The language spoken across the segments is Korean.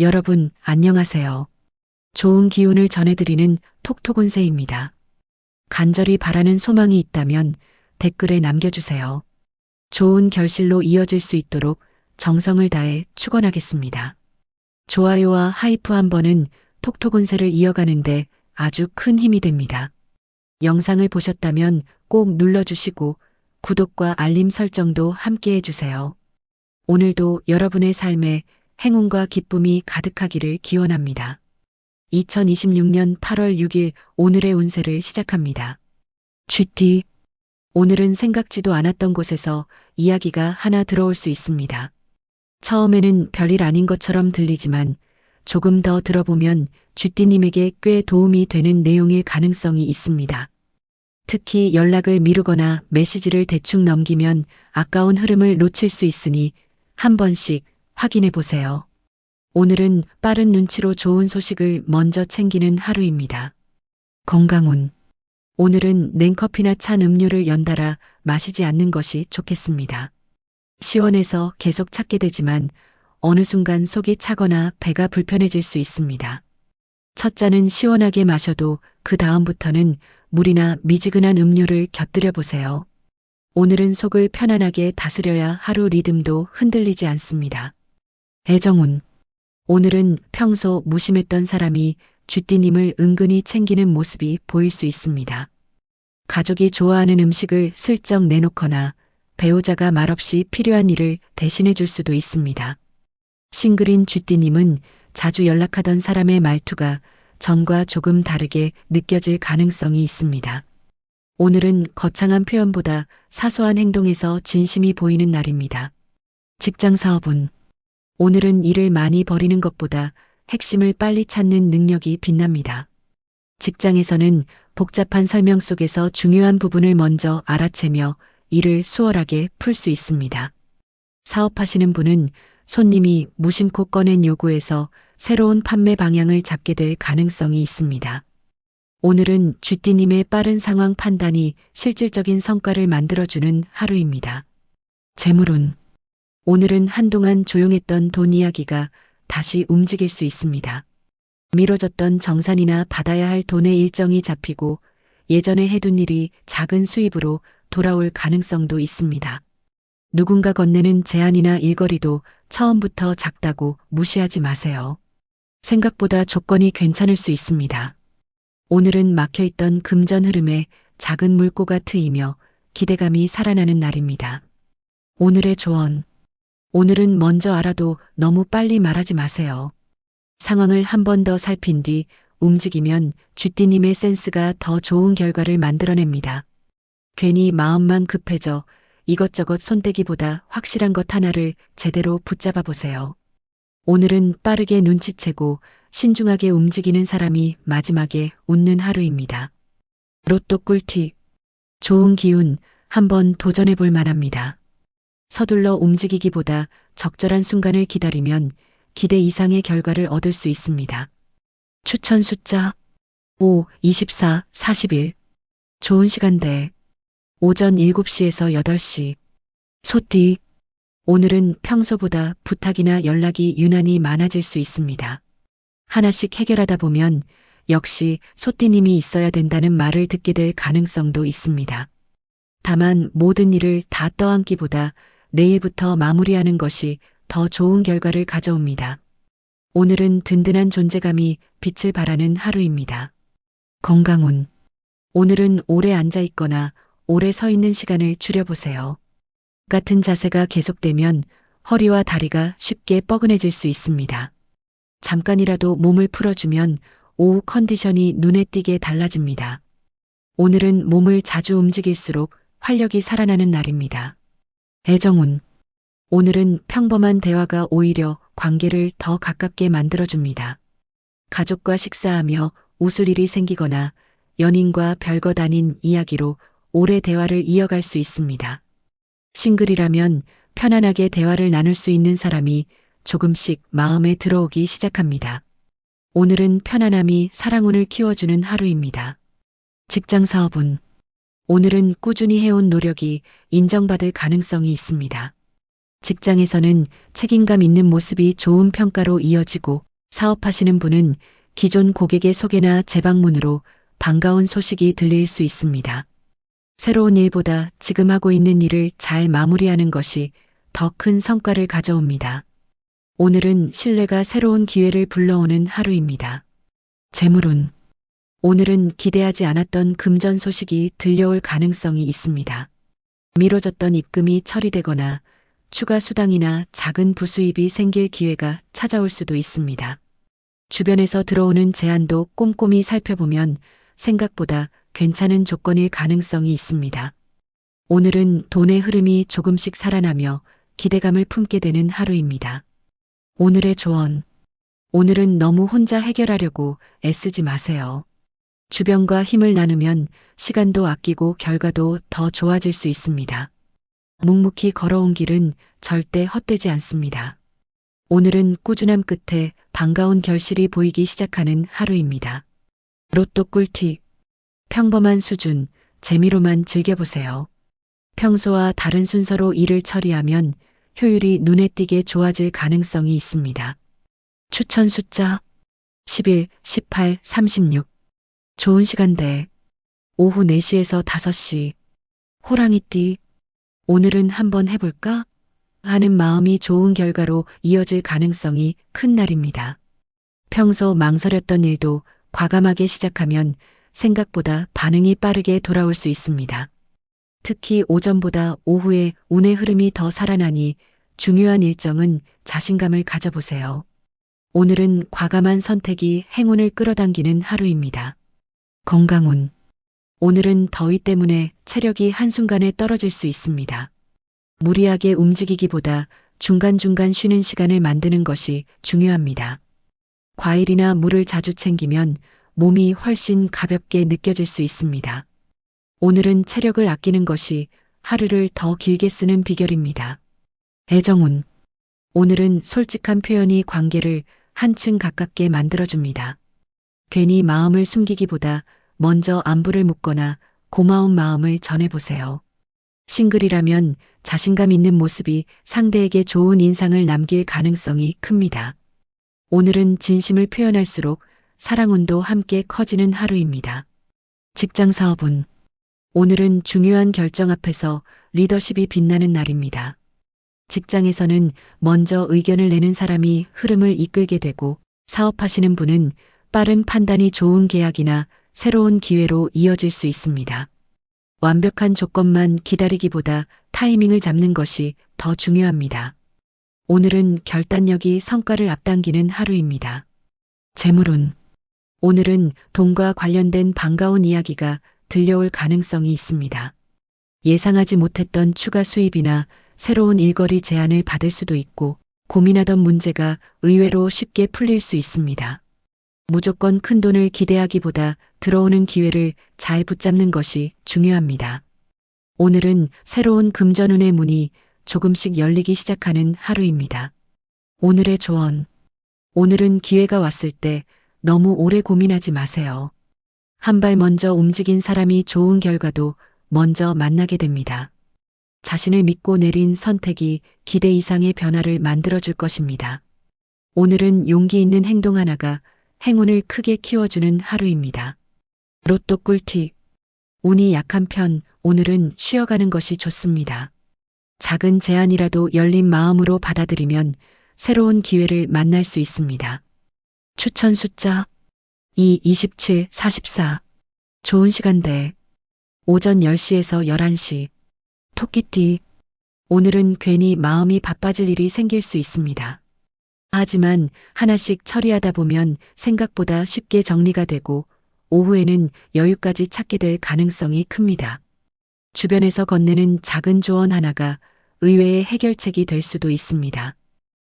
여러분, 안녕하세요. 좋은 기운을 전해드리는 톡톡운세입니다. 간절히 바라는 소망이 있다면 댓글에 남겨주세요. 좋은 결실로 이어질 수 있도록 정성을 다해 축원하겠습니다. 좋아요와 하이프 한 번은 톡톡운세를 이어가는데 아주 큰 힘이 됩니다. 영상을 보셨다면 꼭 눌러주시고 구독과 알림 설정도 함께 해주세요. 오늘도 여러분의 삶에 행운과 기쁨이 가득하기를 기원합니다. 2026년 8월 6일 오늘의 운세를 시작합니다. GT. 오늘은 생각지도 않았던 곳에서 이야기가 하나 들어올 수 있습니다. 처음에는 별일 아닌 것처럼 들리지만 조금 더 들어보면 GT님에게 꽤 도움이 되는 내용일 가능성이 있습니다. 특히 연락을 미루거나 메시지를 대충 넘기면 아까운 흐름을 놓칠 수 있으니 한 번씩 확인해 보세요. 오늘은 빠른 눈치로 좋은 소식을 먼저 챙기는 하루입니다. 건강운. 오늘은 냉커피나 찬 음료를 연달아 마시지 않는 것이 좋겠습니다. 시원해서 계속 찾게 되지만 어느 순간 속이 차거나 배가 불편해질 수 있습니다. 첫 잔은 시원하게 마셔도 그 다음부터는 물이나 미지근한 음료를 곁들여 보세요. 오늘은 속을 편안하게 다스려야 하루 리듬도 흔들리지 않습니다. 애정운. 오늘은 평소 무심했던 사람이 쥐띠님을 은근히 챙기는 모습이 보일 수 있습니다. 가족이 좋아하는 음식을 슬쩍 내놓거나 배우자가 말없이 필요한 일을 대신해 줄 수도 있습니다. 싱글인 쥐띠님은 자주 연락하던 사람의 말투가 전과 조금 다르게 느껴질 가능성이 있습니다. 오늘은 거창한 표현보다 사소한 행동에서 진심이 보이는 날입니다. 직장 사업운. 오늘은 일을 많이 벌이는 것보다 핵심을 빨리 찾는 능력이 빛납니다. 직장에서는 복잡한 설명 속에서 중요한 부분을 먼저 알아채며 일을 수월하게 풀 수 있습니다. 사업하시는 분은 손님이 무심코 꺼낸 요구에서 새로운 판매 방향을 잡게 될 가능성이 있습니다. 오늘은 쥐띠님의 빠른 상황 판단이 실질적인 성과를 만들어주는 하루입니다. 재물운. 오늘은 한동안 조용했던 돈 이야기가 다시 움직일 수 있습니다. 미뤄졌던 정산이나 받아야 할 돈의 일정이 잡히고 예전에 해둔 일이 작은 수입으로 돌아올 가능성도 있습니다. 누군가 건네는 제안이나 일거리도 처음부터 작다고 무시하지 마세요. 생각보다 조건이 괜찮을 수 있습니다. 오늘은 막혀있던 금전 흐름에 작은 물꼬가 트이며 기대감이 살아나는 날입니다. 오늘의 조언. 오늘은 먼저 알아도 너무 빨리 말하지 마세요. 상황을 한 번 더 살핀 뒤 움직이면 쥐띠님의 센스가 더 좋은 결과를 만들어냅니다. 괜히 마음만 급해져 이것저것 손대기보다 확실한 것 하나를 제대로 붙잡아 보세요. 오늘은 빠르게 눈치채고 신중하게 움직이는 사람이 마지막에 웃는 하루입니다. 로또 꿀팁. 좋은 기운 한번 도전해 볼 만합니다. 서둘러 움직이기보다 적절한 순간을 기다리면 기대 이상의 결과를 얻을 수 있습니다. 추천 숫자 5, 24, 41. 좋은 시간대. 오전 7시에서 8시. 소띠. 오늘은 평소보다 부탁이나 연락이 유난히 많아질 수 있습니다. 하나씩 해결하다 보면 역시 소띠님이 있어야 된다는 말을 듣게 될 가능성도 있습니다. 다만 모든 일을 다 떠안기보다 내일부터 마무리하는 것이 더 좋은 결과를 가져옵니다. 오늘은 든든한 존재감이 빛을 발하는 하루입니다. 건강운. 오늘은 오래 앉아 있거나 오래 서 있는 시간을 줄여보세요. 같은 자세가 계속되면 허리와 다리가 쉽게 뻐근해질 수 있습니다. 잠깐이라도 몸을 풀어주면 오후 컨디션이 눈에 띄게 달라집니다. 오늘은 몸을 자주 움직일수록 활력이 살아나는 날입니다. 애정운. 오늘은 평범한 대화가 오히려 관계를 더 가깝게 만들어줍니다. 가족과 식사하며 웃을 일이 생기거나 연인과 별것 아닌 이야기로 오래 대화를 이어갈 수 있습니다. 싱글이라면 편안하게 대화를 나눌 수 있는 사람이 조금씩 마음에 들어오기 시작합니다. 오늘은 편안함이 사랑운을 키워주는 하루입니다. 직장 사업운. 오늘은 꾸준히 해온 노력이 인정받을 가능성이 있습니다. 직장에서는 책임감 있는 모습이 좋은 평가로 이어지고 사업하시는 분은 기존 고객의 소개나 재방문으로 반가운 소식이 들릴 수 있습니다. 새로운 일보다 지금 하고 있는 일을 잘 마무리하는 것이 더 큰 성과를 가져옵니다. 오늘은 신뢰가 새로운 기회를 불러오는 하루입니다. 재물운. 오늘은 기대하지 않았던 금전 소식이 들려올 가능성이 있습니다. 미뤄졌던 입금이 처리되거나 추가 수당이나 작은 부수입이 생길 기회가 찾아올 수도 있습니다. 주변에서 들어오는 제안도 꼼꼼히 살펴보면 생각보다 괜찮은 조건일 가능성이 있습니다. 오늘은 돈의 흐름이 조금씩 살아나며 기대감을 품게 되는 하루입니다. 오늘의 조언. 오늘은 너무 혼자 해결하려고 애쓰지 마세요. 주변과 힘을 나누면 시간도 아끼고 결과도 더 좋아질 수 있습니다. 묵묵히 걸어온 길은 절대 헛되지 않습니다. 오늘은 꾸준함 끝에 반가운 결실이 보이기 시작하는 하루입니다. 로또 꿀팁. 평범한 수준, 재미로만 즐겨보세요. 평소와 다른 순서로 일을 처리하면 효율이 눈에 띄게 좋아질 가능성이 있습니다. 추천 숫자 11, 18, 36. 좋은 시간대 오후 4시에서 5시. 호랑이띠. 오늘은 한번 해볼까? 하는 마음이 좋은 결과로 이어질 가능성이 큰 날입니다. 평소 망설였던 일도 과감하게 시작하면 생각보다 반응이 빠르게 돌아올 수 있습니다. 특히 오전보다 오후에 운의 흐름이 더 살아나니 중요한 일정은 자신감을 가져보세요. 오늘은 과감한 선택이 행운을 끌어당기는 하루입니다. 건강운. 오늘은 더위 때문에 체력이 한순간에 떨어질 수 있습니다. 무리하게 움직이기보다 중간중간 쉬는 시간을 만드는 것이 중요합니다. 과일이나 물을 자주 챙기면 몸이 훨씬 가볍게 느껴질 수 있습니다. 오늘은 체력을 아끼는 것이 하루를 더 길게 쓰는 비결입니다. 애정운. 오늘은 솔직한 표현이 관계를 한층 가깝게 만들어줍니다. 괜히 마음을 숨기기보다 먼저 안부를 묻거나 고마운 마음을 전해보세요. 싱글이라면 자신감 있는 모습이 상대에게 좋은 인상을 남길 가능성이 큽니다. 오늘은 진심을 표현할수록 사랑운도 함께 커지는 하루입니다. 직장 사업운. 오늘은 중요한 결정 앞에서 리더십이 빛나는 날입니다. 직장에서는 먼저 의견을 내는 사람이 흐름을 이끌게 되고 사업하시는 분은 빠른 판단이 좋은 계약이나 새로운 기회로 이어질 수 있습니다. 완벽한 조건만 기다리기보다 타이밍을 잡는 것이 더 중요합니다. 오늘은 결단력이 성과를 앞당기는 하루입니다. 재물운. 오늘은 돈과 관련된 반가운 이야기가 들려올 가능성이 있습니다. 예상하지 못했던 추가 수입이나 새로운 일거리 제안을 받을 수도 있고 고민하던 문제가 의외로 쉽게 풀릴 수 있습니다. 무조건 큰 돈을 기대하기보다 들어오는 기회를 잘 붙잡는 것이 중요합니다. 오늘은 새로운 금전운의 문이 조금씩 열리기 시작하는 하루입니다. 오늘의 조언. 오늘은 기회가 왔을 때 너무 오래 고민하지 마세요. 한 발 먼저 움직인 사람이 좋은 결과도 먼저 만나게 됩니다. 자신을 믿고 내린 선택이 기대 이상의 변화를 만들어줄 것입니다. 오늘은 용기 있는 행동 하나가 행운을 크게 키워주는 하루입니다. 로또 꿀팁. 운이 약한 편 오늘은 쉬어가는 것이 좋습니다. 작은 제안이라도 열린 마음으로 받아들이면 새로운 기회를 만날 수 있습니다. 추천 숫자 2, 27, 44. 좋은 시간대 오전 10시에서 11시. 토끼띠. 오늘은 괜히 마음이 바빠질 일이 생길 수 있습니다. 하지만 하나씩 처리하다 보면 생각보다 쉽게 정리가 되고 오후에는 여유까지 찾게 될 가능성이 큽니다. 주변에서 건네는 작은 조언 하나가 의외의 해결책이 될 수도 있습니다.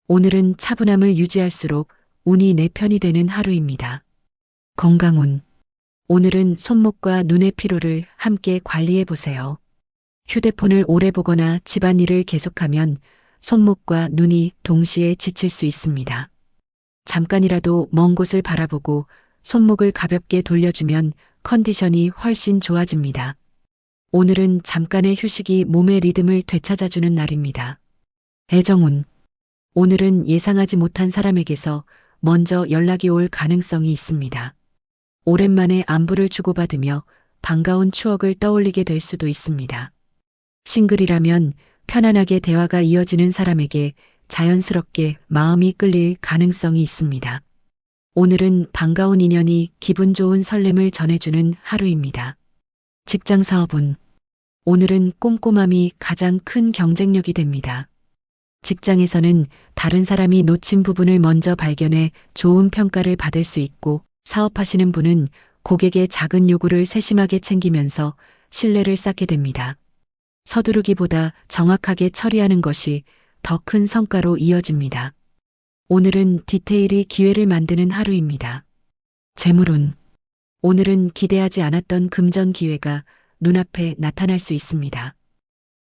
오늘은 차분함을 유지할수록 운이 내 편이 되는 하루입니다. 건강운. 오늘은 손목과 눈의 피로를 함께 관리해 보세요. 휴대폰을 오래 보거나 집안일을 계속하면 손목과 눈이 동시에 지칠 수 있습니다. 잠깐이라도 먼 곳을 바라보고 손목을 가볍게 돌려주면 컨디션이 훨씬 좋아집니다. 오늘은 잠깐의 휴식이 몸의 리듬을 되찾아주는 날입니다. 애정운. 오늘은 예상하지 못한 사람에게서 먼저 연락이 올 가능성이 있습니다. 오랜만에 안부를 주고받으며 반가운 추억을 떠올리게 될 수도 있습니다. 싱글이라면 편안하게 대화가 이어지는 사람에게 자연스럽게 마음이 끌릴 가능성이 있습니다. 오늘은 반가운 인연이 기분 좋은 설렘을 전해주는 하루입니다. 직장 사업운. 오늘은 꼼꼼함이 가장 큰 경쟁력이 됩니다. 직장에서는 다른 사람이 놓친 부분을 먼저 발견해 좋은 평가를 받을 수 있고, 사업하시는 분은 고객의 작은 요구를 세심하게 챙기면서 신뢰를 쌓게 됩니다. 서두르기보다 정확하게 처리하는 것이 더 큰 성과로 이어집니다. 오늘은 디테일이 기회를 만드는 하루입니다. 재물운. 오늘은 기대하지 않았던 금전 기회가 눈앞에 나타날 수 있습니다.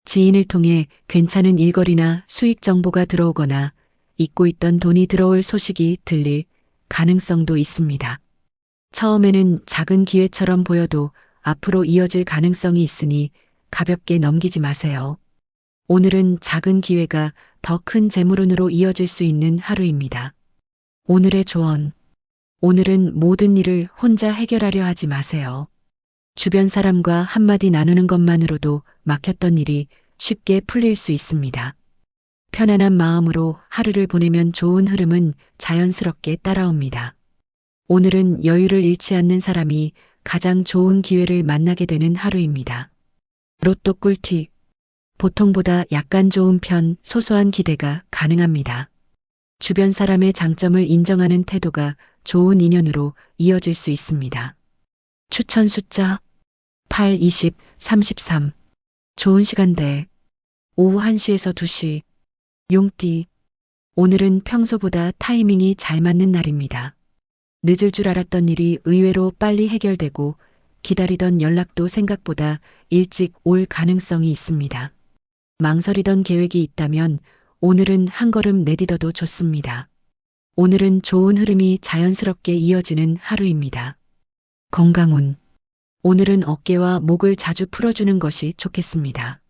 지인을 통해 괜찮은 일거리나 수익 정보가 들어오거나 잊고 있던 돈이 들어올 소식이 들릴 가능성도 있습니다. 처음에는 작은 기회처럼 보여도 앞으로 이어질 가능성이 있으니 가볍게 넘기지 마세요. 오늘은 작은 기회가 더 큰 재물운으로 이어질 수 있는 하루입니다. 오늘의 조언. 오늘은 모든 일을 혼자 해결하려 하지 마세요. 주변 사람과 한마디 나누는 것만으로도 막혔던 일이 쉽게 풀릴 수 있습니다. 편안한 마음으로 하루를 보내면 좋은 흐름은 자연스럽게 따라옵니다. 오늘은 여유를 잃지 않는 사람이 가장 좋은 기회를 만나게 되는 하루입니다. 로또 꿀팁. 보통보다 약간 좋은 편, 소소한 기대가 가능합니다. 주변 사람의 장점을 인정하는 태도가 좋은 인연으로 이어질 수 있습니다. 추천 숫자 8, 20, 33. 좋은 시간대 오후 1시에서 2시. 용띠. 오늘은 평소보다 타이밍이 잘 맞는 날입니다. 늦을 줄 알았던 일이 의외로 빨리 해결되고, 기다리던 연락도 생각보다 일찍 올 가능성이 있습니다. 망설이던 계획이 있다면 오늘은 한 걸음 내딛어도 좋습니다. 오늘은 좋은 흐름이 자연스럽게 이어지는 하루입니다. 건강운. 오늘은 어깨와 목을 자주 풀어주는 것이 좋겠습니다.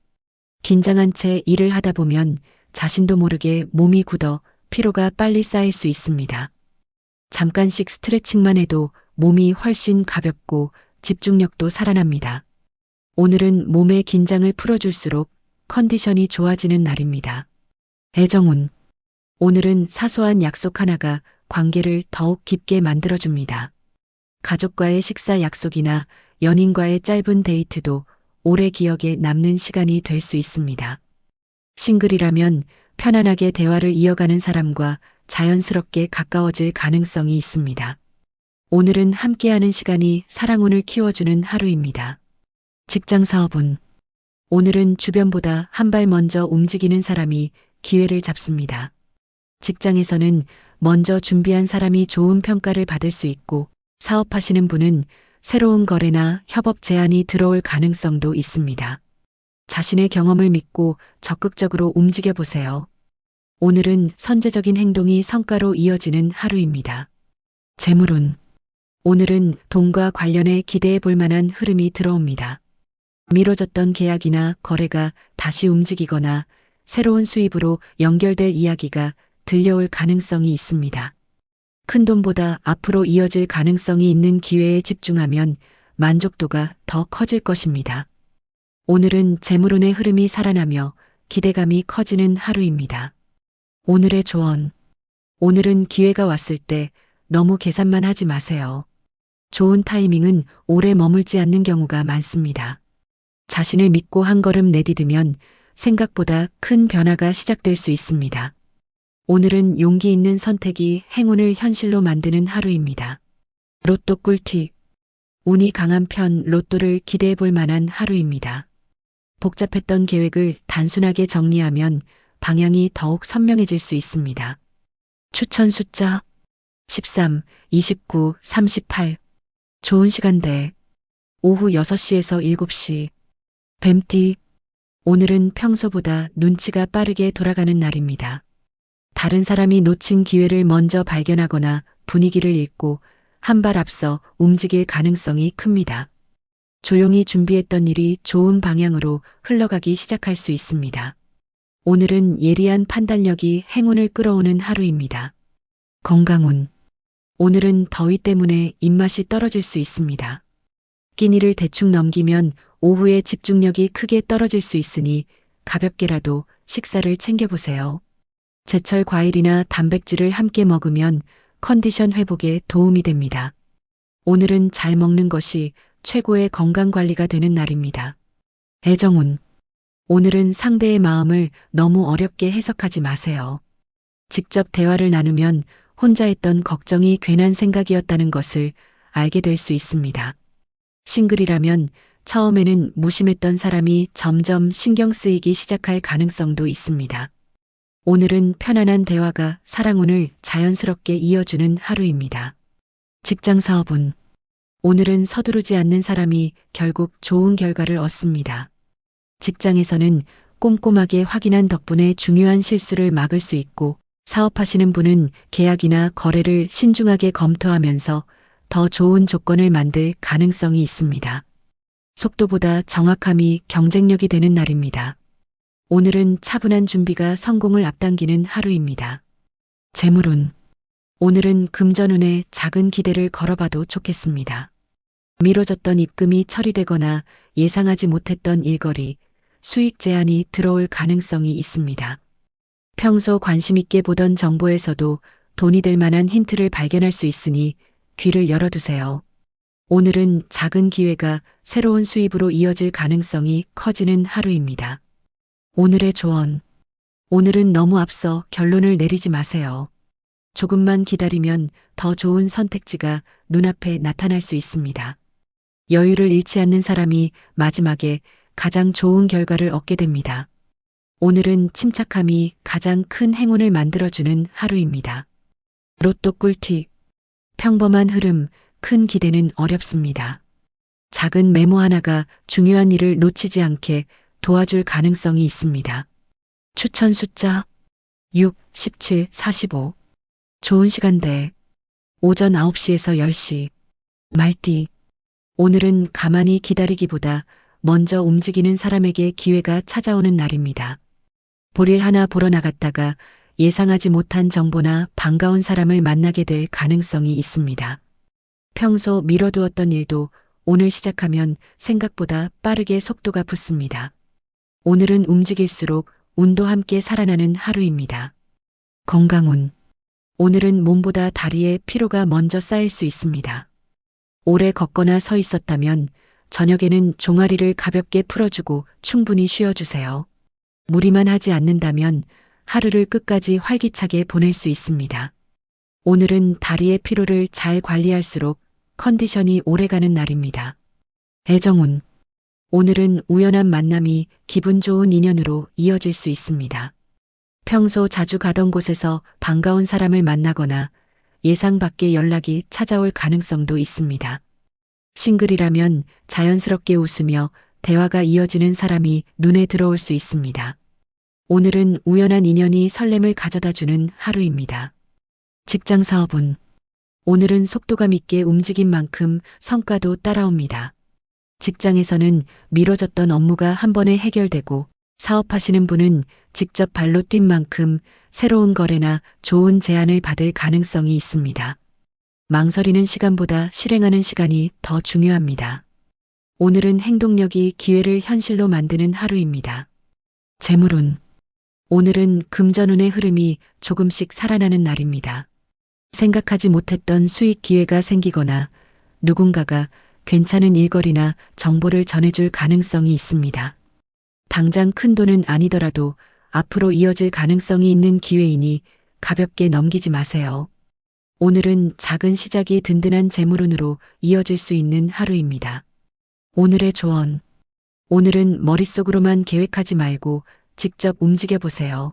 긴장한 채 일을 하다 보면 자신도 모르게 몸이 굳어 피로가 빨리 쌓일 수 있습니다. 잠깐씩 스트레칭만 해도 몸이 훨씬 가볍고 집중력도 살아납니다. 오늘은 몸의 긴장을 풀어줄수록 컨디션이 좋아지는 날입니다. 애정운. 오늘은 사소한 약속 하나가 관계를 더욱 깊게 만들어줍니다. 가족과의 식사 약속이나 연인과의 짧은 데이트도 오래 기억에 남는 시간이 될 수 있습니다. 싱글이라면 편안하게 대화를 이어가는 사람과 자연스럽게 가까워질 가능성이 있습니다. 오늘은 함께하는 시간이 사랑운을 키워주는 하루입니다. 직장 사업운. 오늘은 주변보다 한 발 먼저 움직이는 사람이 기회를 잡습니다. 직장에서는 먼저 준비한 사람이 좋은 평가를 받을 수 있고, 사업하시는 분은 새로운 거래나 협업 제안이 들어올 가능성도 있습니다. 자신의 경험을 믿고 적극적으로 움직여 보세요. 오늘은 선제적인 행동이 성과로 이어지는 하루입니다. 재물운. 오늘은 돈과 관련해 기대해 볼 만한 흐름이 들어옵니다. 미뤄졌던 계약이나 거래가 다시 움직이거나 새로운 수입으로 연결될 이야기가 들려올 가능성이 있습니다. 큰돈보다 앞으로 이어질 가능성이 있는 기회에 집중하면 만족도가 더 커질 것입니다. 오늘은 재물운의 흐름이 살아나며 기대감이 커지는 하루입니다. 오늘의 조언. 오늘은 기회가 왔을 때 너무 계산만 하지 마세요. 좋은 타이밍은 오래 머물지 않는 경우가 많습니다. 자신을 믿고 한 걸음 내디디면 생각보다 큰 변화가 시작될 수 있습니다. 오늘은 용기 있는 선택이 행운을 현실로 만드는 하루입니다. 로또 꿀팁. 운이 강한 편 로또를 기대해 볼 만한 하루입니다. 복잡했던 계획을 단순하게 정리하면 방향이 더욱 선명해질 수 있습니다. 추천 숫자 13, 29, 38. 좋은 시간대 오후 6시에서 7시. 뱀띠. 오늘은 평소보다 눈치가 빠르게 돌아가는 날입니다. 다른 사람이 놓친 기회를 먼저 발견하거나 분위기를 읽고 한 발 앞서 움직일 가능성이 큽니다. 조용히 준비했던 일이 좋은 방향으로 흘러가기 시작할 수 있습니다. 오늘은 예리한 판단력이 행운을 끌어오는 하루입니다. 건강운. 오늘은 더위 때문에 입맛이 떨어질 수 있습니다. 끼니를 대충 넘기면 오후에 집중력이 크게 떨어질 수 있으니 가볍게라도 식사를 챙겨보세요. 제철 과일이나 단백질을 함께 먹으면 컨디션 회복에 도움이 됩니다. 오늘은 잘 먹는 것이 최고의 건강 관리가 되는 날입니다. 애정운. 오늘은 상대의 마음을 너무 어렵게 해석하지 마세요. 직접 대화를 나누면 혼자 했던 걱정이 괜한 생각이었다는 것을 알게 될 수 있습니다. 싱글이라면 처음에는 무심했던 사람이 점점 신경 쓰이기 시작할 가능성도 있습니다. 오늘은 편안한 대화가 사랑운을 자연스럽게 이어주는 하루입니다. 직장 사업운. 오늘은 서두르지 않는 사람이 결국 좋은 결과를 얻습니다. 직장에서는 꼼꼼하게 확인한 덕분에 중요한 실수를 막을 수 있고, 사업하시는 분은 계약이나 거래를 신중하게 검토하면서 더 좋은 조건을 만들 가능성이 있습니다. 속도보다 정확함이 경쟁력이 되는 날입니다. 오늘은 차분한 준비가 성공을 앞당기는 하루입니다. 재물운. 오늘은 금전운에 작은 기대를 걸어봐도 좋겠습니다. 미뤄졌던 입금이 처리되거나 예상하지 못했던 일거리, 수익 제한이 들어올 가능성이 있습니다. 평소 관심 있게 보던 정보에서도 돈이 될 만한 힌트를 발견할 수 있으니 귀를 열어두세요. 오늘은 작은 기회가 새로운 수입으로 이어질 가능성이 커지는 하루입니다. 오늘의 조언. 오늘은 너무 앞서 결론을 내리지 마세요. 조금만 기다리면 더 좋은 선택지가 눈앞에 나타날 수 있습니다. 여유를 잃지 않는 사람이 마지막에 가장 좋은 결과를 얻게 됩니다. 오늘은 침착함이 가장 큰 행운을 만들어주는 하루입니다. 로또 꿀팁. 평범한 흐름, 큰 기대는 어렵습니다. 작은 메모 하나가 중요한 일을 놓치지 않게 도와줄 가능성이 있습니다. 추천 숫자 6, 17, 45. 좋은 시간대 오전 9시에서 10시. 말띠. 오늘은 가만히 기다리기보다 먼저 움직이는 사람에게 기회가 찾아오는 날입니다. 볼일 하나 보러 나갔다가 예상하지 못한 정보나 반가운 사람을 만나게 될 가능성이 있습니다. 평소 미뤄두었던 일도 오늘 시작하면 생각보다 빠르게 속도가 붙습니다. 오늘은 움직일수록 운도 함께 살아나는 하루입니다. 건강운. 오늘은 몸보다 다리에 피로가 먼저 쌓일 수 있습니다. 오래 걷거나 서 있었다면 저녁에는 종아리를 가볍게 풀어주고 충분히 쉬어주세요. 무리만 하지 않는다면 하루를 끝까지 활기차게 보낼 수 있습니다. 오늘은 다리의 피로를 잘 관리할수록 컨디션이 오래가는 날입니다. 애정운. 오늘은 우연한 만남이 기분 좋은 인연으로 이어질 수 있습니다. 평소 자주 가던 곳에서 반가운 사람을 만나거나 예상 밖의 연락이 찾아올 가능성도 있습니다. 싱글이라면 자연스럽게 웃으며 대화가 이어지는 사람이 눈에 들어올 수 있습니다. 오늘은 우연한 인연이 설렘을 가져다주는 하루입니다. 직장 사업운. 오늘은 속도감 있게 움직인 만큼 성과도 따라옵니다. 직장에서는 미뤄졌던 업무가 한 번에 해결되고, 사업하시는 분은 직접 발로 뛴 만큼 새로운 거래나 좋은 제안을 받을 가능성이 있습니다. 망설이는 시간보다 실행하는 시간이 더 중요합니다. 오늘은 행동력이 기회를 현실로 만드는 하루입니다. 재물운. 오늘은 금전운의 흐름이 조금씩 살아나는 날입니다. 생각하지 못했던 수익 기회가 생기거나 누군가가 괜찮은 일거리나 정보를 전해줄 가능성이 있습니다. 당장 큰 돈은 아니더라도 앞으로 이어질 가능성이 있는 기회이니 가볍게 넘기지 마세요. 오늘은 작은 시작이 든든한 재물운으로 이어질 수 있는 하루입니다. 오늘의 조언. 오늘은 머릿속으로만 계획하지 말고 직접 움직여 보세요.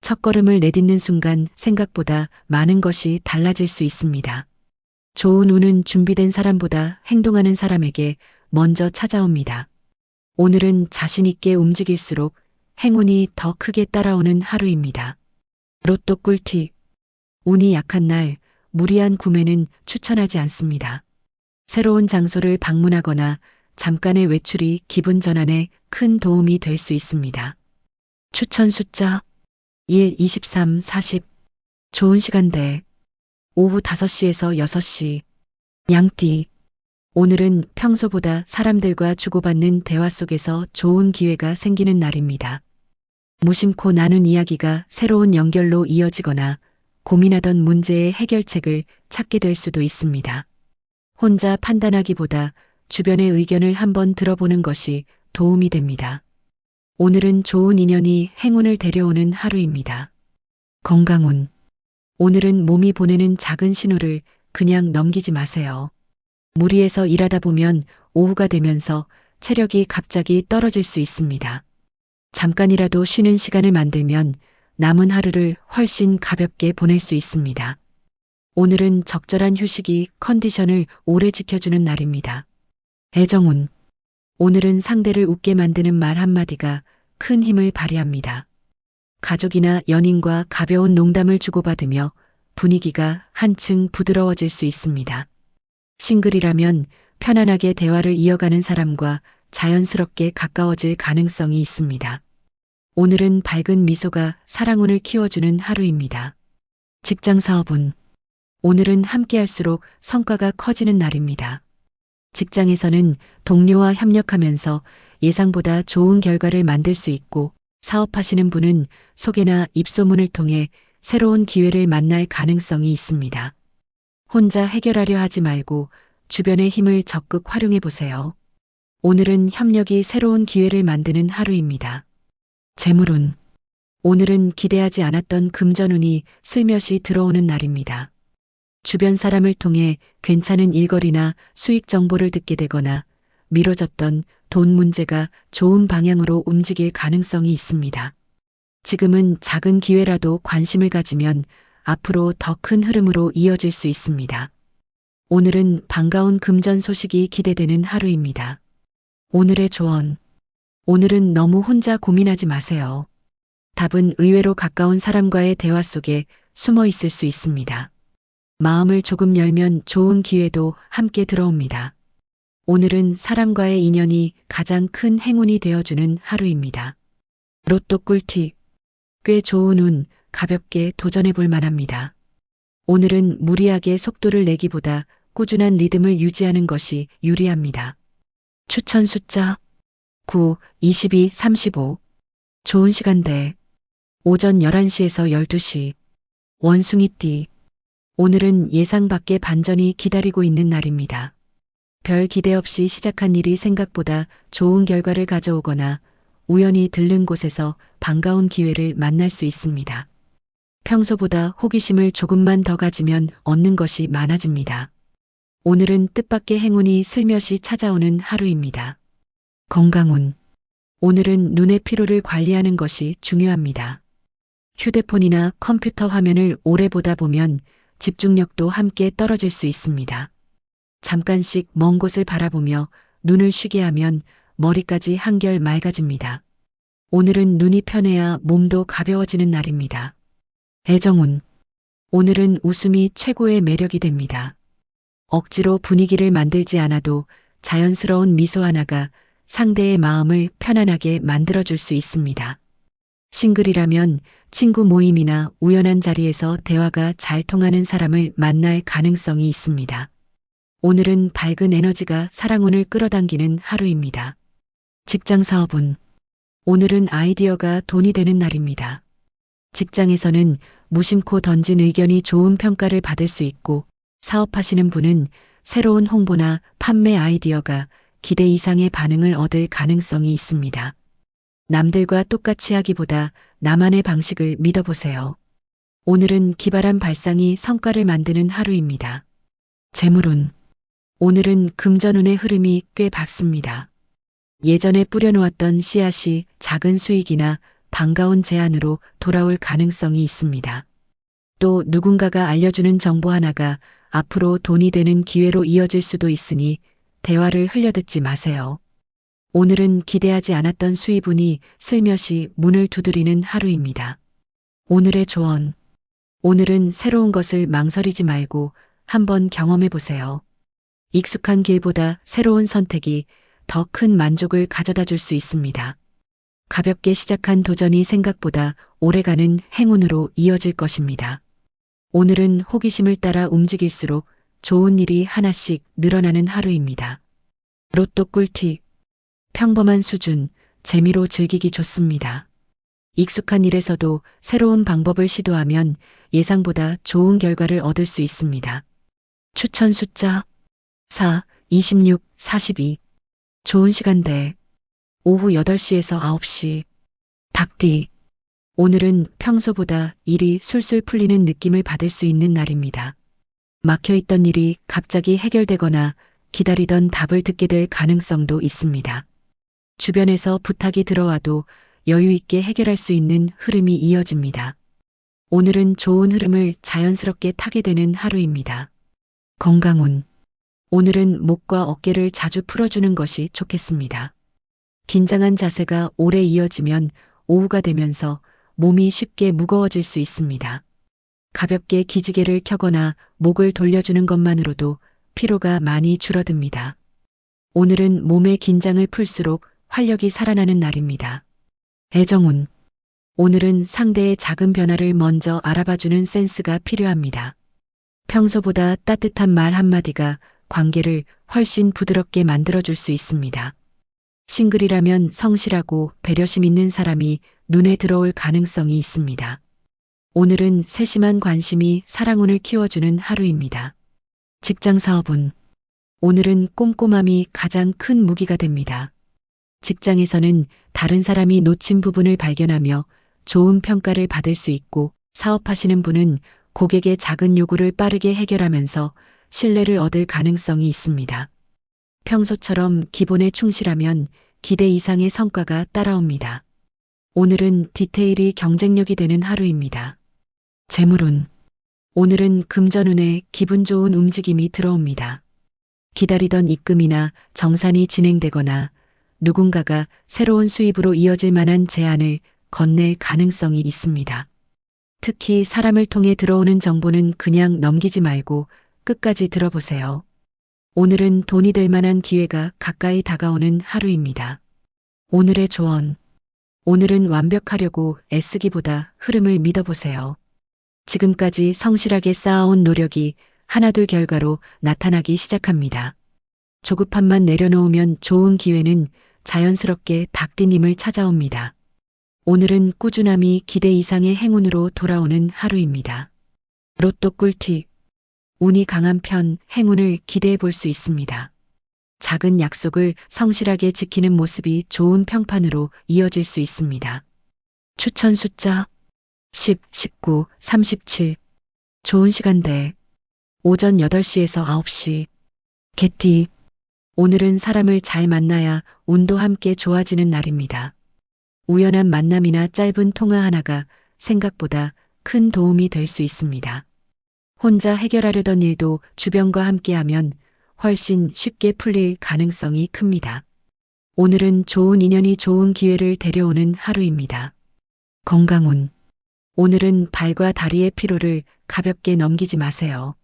첫걸음을 내딛는 순간 생각보다 많은 것이 달라질 수 있습니다. 좋은 운은 준비된 사람보다 행동하는 사람에게 먼저 찾아옵니다. 오늘은 자신 있게 움직일수록 행운이 더 크게 따라오는 하루입니다. 로또 꿀팁. 운이 약한 날, 무리한 구매는 추천하지 않습니다. 새로운 장소를 방문하거나 잠깐의 외출이 기분 전환에 큰 도움이 될 수 있습니다. 추천 숫자 1, 23, 40. 좋은 시간대 오후 5시에서 6시. 양띠. 오늘은 평소보다 사람들과 주고받는 대화 속에서 좋은 기회가 생기는 날입니다. 무심코 나눈 이야기가 새로운 연결로 이어지거나 고민하던 문제의 해결책을 찾게 될 수도 있습니다. 혼자 판단하기보다 주변의 의견을 한번 들어보는 것이 도움이 됩니다. 오늘은 좋은 인연이 행운을 데려오는 하루입니다. 건강운. 오늘은 몸이 보내는 작은 신호를 그냥 넘기지 마세요. 무리해서 일하다 보면 오후가 되면서 체력이 갑자기 떨어질 수 있습니다. 잠깐이라도 쉬는 시간을 만들면 남은 하루를 훨씬 가볍게 보낼 수 있습니다. 오늘은 적절한 휴식이 컨디션을 오래 지켜주는 날입니다. 애정운. 오늘은 상대를 웃게 만드는 말 한마디가 큰 힘을 발휘합니다. 가족이나 연인과 가벼운 농담을 주고받으며 분위기가 한층 부드러워질 수 있습니다. 싱글이라면 편안하게 대화를 이어가는 사람과 자연스럽게 가까워질 가능성이 있습니다. 오늘은 밝은 미소가 사랑운을 키워주는 하루입니다. 직장 사업운. 오늘은 함께할수록 성과가 커지는 날입니다. 직장에서는 동료와 협력하면서 예상보다 좋은 결과를 만들 수 있고 사업하시는 분은 소개나 입소문을 통해 새로운 기회를 만날 가능성이 있습니다. 혼자 해결하려 하지 말고 주변의 힘을 적극 활용해 보세요. 오늘은 협력이 새로운 기회를 만드는 하루입니다. 재물운. 오늘은 기대하지 않았던 금전운이 슬며시 들어오는 날입니다. 주변 사람을 통해 괜찮은 일거리나 수익 정보를 듣게 되거나 미뤄졌던 돈 문제가 좋은 방향으로 움직일 가능성이 있습니다. 지금은 작은 기회라도 관심을 가지면 앞으로 더 큰 흐름으로 이어질 수 있습니다. 오늘은 반가운 금전 소식이 기대되는 하루입니다. 오늘의 조언. 오늘은 너무 혼자 고민하지 마세요. 답은 의외로 가까운 사람과의 대화 속에 숨어 있을 수 있습니다. 마음을 조금 열면 좋은 기회도 함께 들어옵니다. 오늘은 사람과의 인연이 가장 큰 행운이 되어주는 하루입니다. 로또 꿀팁. 꽤 좋은 운, 가볍게 도전해 볼 만합니다. 오늘은 무리하게 속도를 내기보다 꾸준한 리듬을 유지하는 것이 유리합니다. 추천 숫자 9, 22, 35. 좋은 시간대. 오전 11시에서 12시. 원숭이띠. 오늘은 예상 밖의 반전이 기다리고 있는 날입니다. 별 기대 없이 시작한 일이 생각보다 좋은 결과를 가져오거나 우연히 들른 곳에서 반가운 기회를 만날 수 있습니다. 평소보다 호기심을 조금만 더 가지면 얻는 것이 많아집니다. 오늘은 뜻밖의 행운이 슬며시 찾아오는 하루입니다. 건강운. 오늘은 눈의 피로를 관리하는 것이 중요합니다. 휴대폰이나 컴퓨터 화면을 오래 보다 보면 집중력도 함께 떨어질 수 있습니다. 잠깐씩 먼 곳을 바라보며 눈을 쉬게 하면 머리까지 한결 맑아집니다. 오늘은 눈이 편해야 몸도 가벼워지는 날입니다. 애정운. 오늘은 웃음이 최고의 매력이 됩니다. 억지로 분위기를 만들지 않아도 자연스러운 미소 하나가 상대의 마음을 편안하게 만들어줄 수 있습니다. 싱글이라면 친구 모임이나 우연한 자리에서 대화가 잘 통하는 사람을 만날 가능성이 있습니다. 오늘은 밝은 에너지가 사랑운을 끌어당기는 하루입니다. 직장 사업운. 오늘은 아이디어가 돈이 되는 날입니다. 직장에서는 무심코 던진 의견이 좋은 평가를 받을 수 있고 사업하시는 분은 새로운 홍보나 판매 아이디어가 기대 이상의 반응을 얻을 가능성이 있습니다. 남들과 똑같이 하기보다 나만의 방식을 믿어보세요. 오늘은 기발한 발상이 성과를 만드는 하루입니다. 재물운. 오늘은 금전운의 흐름이 꽤 밝습니다. 예전에 뿌려놓았던 씨앗이 작은 수익이나 반가운 제안으로 돌아올 가능성이 있습니다. 또 누군가가 알려주는 정보 하나가 앞으로 돈이 되는 기회로 이어질 수도 있으니 대화를 흘려듣지 마세요. 오늘은 기대하지 않았던 수입운이 슬며시 문을 두드리는 하루입니다. 오늘의 조언. 오늘은 새로운 것을 망설이지 말고 한번 경험해 보세요. 익숙한 길보다 새로운 선택이 더 큰 만족을 가져다 줄 수 있습니다. 가볍게 시작한 도전이 생각보다 오래가는 행운으로 이어질 것입니다. 오늘은 호기심을 따라 움직일수록 좋은 일이 하나씩 늘어나는 하루입니다. 로또 꿀팁. 평범한 수준, 재미로 즐기기 좋습니다. 익숙한 일에서도 새로운 방법을 시도하면 예상보다 좋은 결과를 얻을 수 있습니다. 추천 숫자 4, 26, 42. 좋은 시간대 오후 8시에서 9시. 닭띠. 오늘은 평소보다 일이 술술 풀리는 느낌을 받을 수 있는 날입니다. 막혀있던 일이 갑자기 해결되거나 기다리던 답을 듣게 될 가능성도 있습니다. 주변에서 부탁이 들어와도 여유 있게 해결할 수 있는 흐름이 이어집니다. 오늘은 좋은 흐름을 자연스럽게 타게 되는 하루입니다. 건강운. 오늘은 목과 어깨를 자주 풀어주는 것이 좋겠습니다. 긴장한 자세가 오래 이어지면 오후가 되면서 몸이 쉽게 무거워질 수 있습니다. 가볍게 기지개를 켜거나 목을 돌려주는 것만으로도 피로가 많이 줄어듭니다. 오늘은 몸의 긴장을 풀수록 활력이 살아나는 날입니다. 애정운. 오늘은 상대의 작은 변화를 먼저 알아봐주는 센스가 필요합니다. 평소보다 따뜻한 말 한마디가 관계를 훨씬 부드럽게 만들어줄 수 있습니다. 싱글이라면 성실하고 배려심 있는 사람이 눈에 들어올 가능성이 있습니다. 오늘은 세심한 관심이 사랑운을 키워주는 하루입니다. 직장 사업운. 오늘은 꼼꼼함이 가장 큰 무기가 됩니다. 직장에서는 다른 사람이 놓친 부분을 발견하며 좋은 평가를 받을 수 있고, 사업하시는 분은 고객의 작은 요구를 빠르게 해결하면서 신뢰를 얻을 가능성이 있습니다. 평소처럼 기본에 충실하면 기대 이상의 성과가 따라옵니다. 오늘은 디테일이 경쟁력이 되는 하루입니다. 재물운. 오늘은 금전운에 기분 좋은 움직임이 들어옵니다. 기다리던 입금이나 정산이 진행되거나 누군가가 새로운 수입으로 이어질 만한 제안을 건넬 가능성이 있습니다. 특히 사람을 통해 들어오는 정보는 그냥 넘기지 말고 끝까지 들어보세요. 오늘은 돈이 될 만한 기회가 가까이 다가오는 하루입니다. 오늘의 조언. 오늘은 완벽하려고 애쓰기보다 흐름을 믿어보세요. 지금까지 성실하게 쌓아온 노력이 하나둘 결과로 나타나기 시작합니다. 조급함만 내려놓으면 좋은 기회는 자연스럽게 닭띠님을 찾아옵니다. 오늘은 꾸준함이 기대 이상의 행운으로 돌아오는 하루입니다. 로또 꿀팁. 운이 강한 편 행운을 기대해 볼 수 있습니다. 작은 약속을 성실하게 지키는 모습이 좋은 평판으로 이어질 수 있습니다. 추천 숫자 10, 19, 37. 좋은 시간대 오전 8시에서 9시. 개띠. 오늘은 사람을 잘 만나야 운도 함께 좋아지는 날입니다. 우연한 만남이나 짧은 통화 하나가 생각보다 큰 도움이 될 수 있습니다. 혼자 해결하려던 일도 주변과 함께하면 훨씬 쉽게 풀릴 가능성이 큽니다. 오늘은 좋은 인연이 좋은 기회를 데려오는 하루입니다. 건강운. 오늘은 발과 다리의 피로를 가볍게 넘기지 마세요.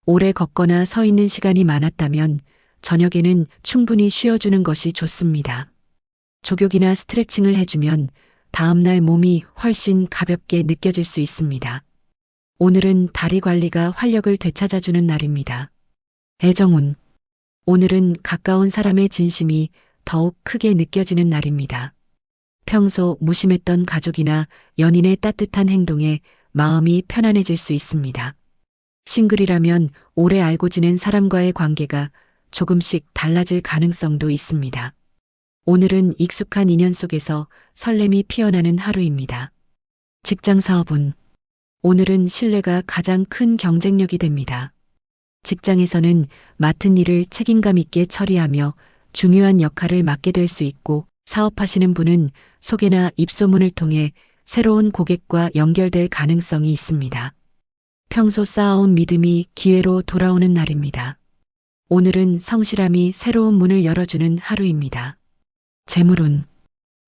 오래 걷거나 서 있는 시간이 많았다면 저녁에는 충분히 쉬어주는 것이 좋습니다. 족욕이나 스트레칭을 해주면 다음날 몸이 훨씬 가볍게 느껴질 수 있습니다. 오늘은 다리 관리가 활력을 되찾아주는 날입니다. 애정운. 오늘은 가까운 사람의 진심이 더욱 크게 느껴지는 날입니다. 평소 무심했던 가족이나 연인의 따뜻한 행동에 마음이 편안해질 수 있습니다. 싱글이라면 오래 알고 지낸 사람과의 관계가 조금씩 달라질 가능성도 있습니다. 오늘은 익숙한 인연 속에서 설렘이 피어나는 하루입니다. 직장 사업운. 오늘은 신뢰가 가장 큰 경쟁력이 됩니다. 직장에서는 맡은 일을 책임감 있게 처리하며 중요한 역할을 맡게 될 수 있고, 사업하시는 분은 소개나 입소문을 통해 새로운 고객과 연결될 가능성이 있습니다. 평소 쌓아온 믿음이 기회로 돌아오는 날입니다. 오늘은 성실함이 새로운 문을 열어주는 하루입니다. 재물운.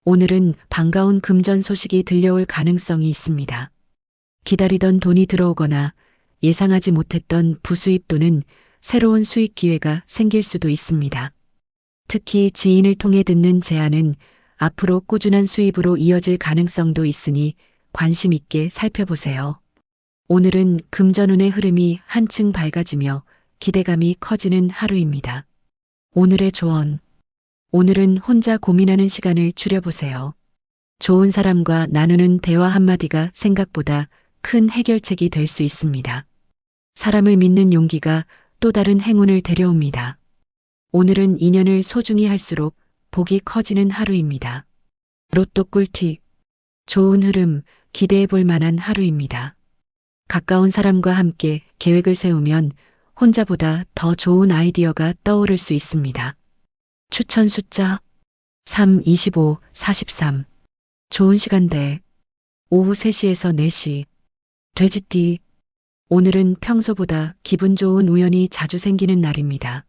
오늘은 반가운 금전 소식이 들려올 가능성이 있습니다. 기다리던 돈이 들어오거나 예상하지 못했던 부수입 또는 새로운 수익 기회가 생길 수도 있습니다. 특히 지인을 통해 듣는 제안은 앞으로 꾸준한 수입으로 이어질 가능성도 있으니 관심 있게 살펴보세요. 오늘은 금전운의 흐름이 한층 밝아지며 기대감이 커지는 하루입니다. 오늘의 조언. 오늘은 혼자 고민하는 시간을 줄여보세요. 좋은 사람과 나누는 대화 한마디가 생각보다 큰 해결책이 될 수 있습니다. 사람을 믿는 용기가 또 다른 행운을 데려옵니다. 오늘은 인연을 소중히 할수록 복이 커지는 하루입니다. 로또 꿀팁. 좋은 흐름, 기대해 볼 만한 하루입니다. 가까운 사람과 함께 계획을 세우면 혼자보다 더 좋은 아이디어가 떠오를 수 있습니다. 추천 숫자 3, 25, 43. 좋은 시간대 오후 3시에서 4시. 돼지띠. 오늘은 평소보다 기분 좋은 우연이 자주 생기는 날입니다.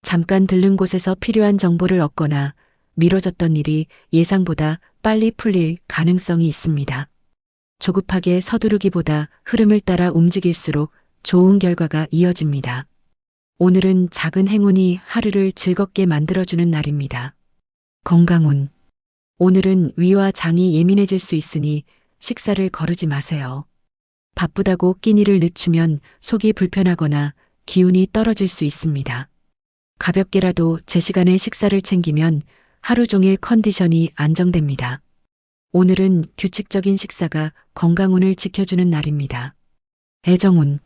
잠깐 들른 곳에서 필요한 정보를 얻거나 미뤄졌던 일이 예상보다 빨리 풀릴 가능성이 있습니다. 조급하게 서두르기보다 흐름을 따라 움직일수록 좋은 결과가 이어집니다. 오늘은 작은 행운이 하루를 즐겁게 만들어주는 날입니다. 건강운. 오늘은 위와 장이 예민해질 수 있으니 식사를 거르지 마세요. 바쁘다고 끼니를 늦추면 속이 불편하거나 기운이 떨어질 수 있습니다. 가볍게라도 제 시간에 식사를 챙기면 하루 종일 컨디션이 안정됩니다. 오늘은 규칙적인 식사가 건강운을 지켜주는 날입니다. 애정운.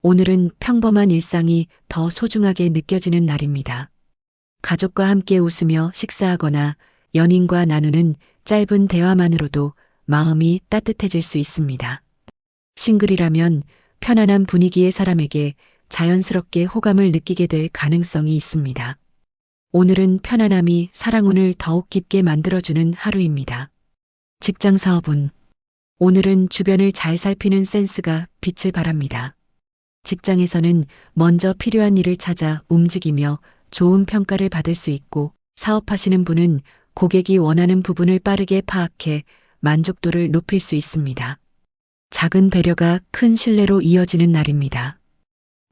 오늘은 평범한 일상이 더 소중하게 느껴지는 날입니다. 가족과 함께 웃으며 식사하거나 연인과 나누는 짧은 대화만으로도 마음이 따뜻해질 수 있습니다. 싱글이라면 편안한 분위기의 사람에게 자연스럽게 호감을 느끼게 될 가능성이 있습니다. 오늘은 편안함이 사랑운을 더욱 깊게 만들어주는 하루입니다. 직장 사업운. 오늘은 주변을 잘 살피는 센스가 빛을 발합니다. 직장에서는 먼저 필요한 일을 찾아 움직이며 좋은 평가를 받을 수 있고, 사업하시는 분은 고객이 원하는 부분을 빠르게 파악해 만족도를 높일 수 있습니다. 작은 배려가 큰 신뢰로 이어지는 날입니다.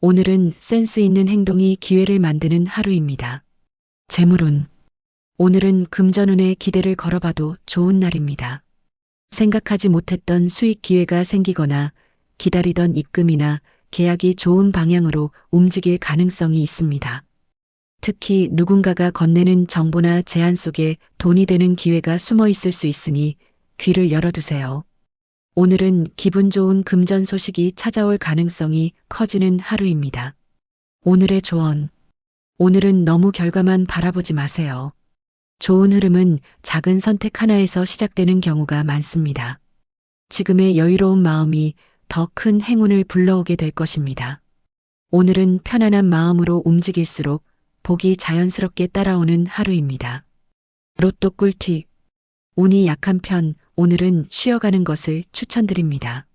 오늘은 센스 있는 행동이 기회를 만드는 하루입니다. 재물운. 오늘은 금전운에 기대를 걸어봐도 좋은 날입니다. 생각하지 못했던 수익 기회가 생기거나 기다리던 입금이나 계약이 좋은 방향으로 움직일 가능성이 있습니다. 특히 누군가가 건네는 정보나 제안 속에 돈이 되는 기회가 숨어 있을 수 있으니 귀를 열어두세요. 오늘은 기분 좋은 금전 소식이 찾아올 가능성이 커지는 하루입니다. 오늘의 조언. 오늘은 너무 결과만 바라보지 마세요. 좋은 흐름은 작은 선택 하나에서 시작되는 경우가 많습니다. 지금의 여유로운 마음이 더 큰 행운을 불러오게 될 것입니다. 오늘은 편안한 마음으로 움직일수록 복이 자연스럽게 따라오는 하루입니다. 로또 꿀팁. 운이 약한 편, 오늘은 쉬어가는 것을 추천드립니다.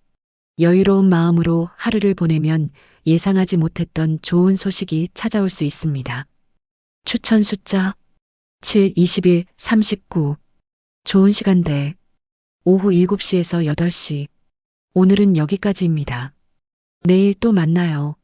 여유로운 마음으로 하루를 보내면 예상하지 못했던 좋은 소식이 찾아올 수 있습니다. 추천 숫자 7, 21, 39. 좋은 시간대 오후 7시에서 8시. 오늘은 여기까지입니다. 내일 또 만나요.